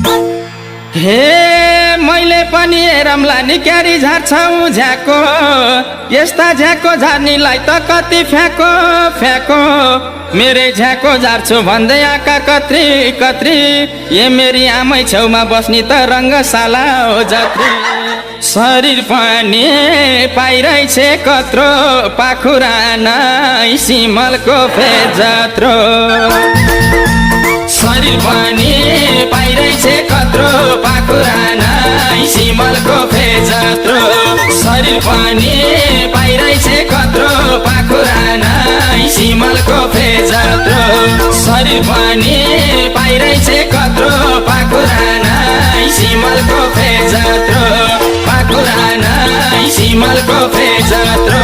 हे मैले पनि हेरमला नि क्यारी झार्छौ झ्याको यस्ता झ्याको झार्नीलाई त कति फ्याको फ्याको मेरै झ्याको झार्छु भन्दै आका कत्री कत्री ए मेरी आमै छेउमा बस्नी त रङ्गशाला हो जत्री शरीर पनि पाइरहेछ कत्रो पाखुरा नै सिमलको फेद जत्रो शरीर पनि पाइरहेछ कत्रो पाखुरा नै सिमलको फेद जत्रो शरीर पनि पाइरहेछ कत्रो पाखुरा नै सिमलको फेद जत्रो शरीर पनि पाइरहेछ कत्रो पाखुरा नै सिमलको फेद जत्रो पाखुरा नै सिमलको फेद जत्रो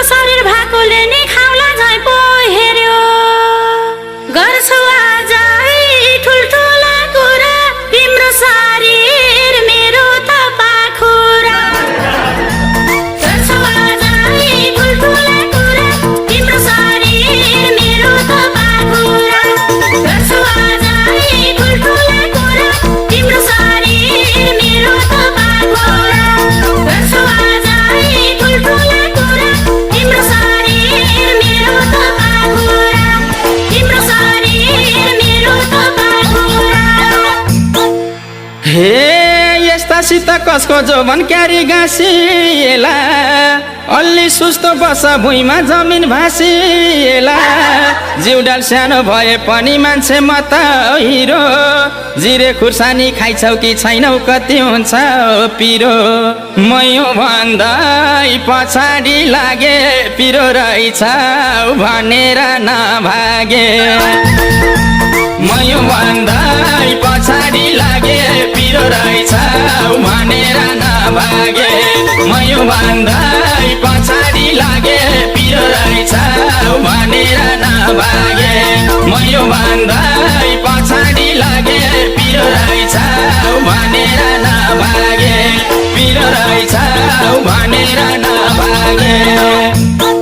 शरीर भएकोले नि खाउला झै पो हेर्यो गर्छु आज ठुल्ठुला कुरा तिम्रो शरीर मेरो त पाखुरा गर्छु आज ठुल्ठुला कुरा तिम्रो शरीर मेरो त पाखुरा गर्छु आज ठुल्ठुला कुरा तिम्रो शरीर मेरो त पाखुरा गर्छु आज ठुल्ठुला हे यस्तासित कसको जोवन क्यारी गाँसिएला अलि सुस्तो बस भुइँमा जमिन भाँसिएला जिउडाल सानो भए पनि मान्छे म त हिरो जिरे खुर्सानी खाइछौ कि छैनौ कति हुन्छ पिरो मयो भन्दै पछाडि लागे पिरो रहेछौ भनेर नभागे मयो भन्दै पछाडि लागे पिरो रहेछौ भनेर नभागे मयो भन्दै पछाडि लागे पिरो रहेछौ भनेर नभागे मयो भन्दै पछाडि लागे पिरो रहेछौ भनेर नभागे पिरो रहेछौ भनेर नभागे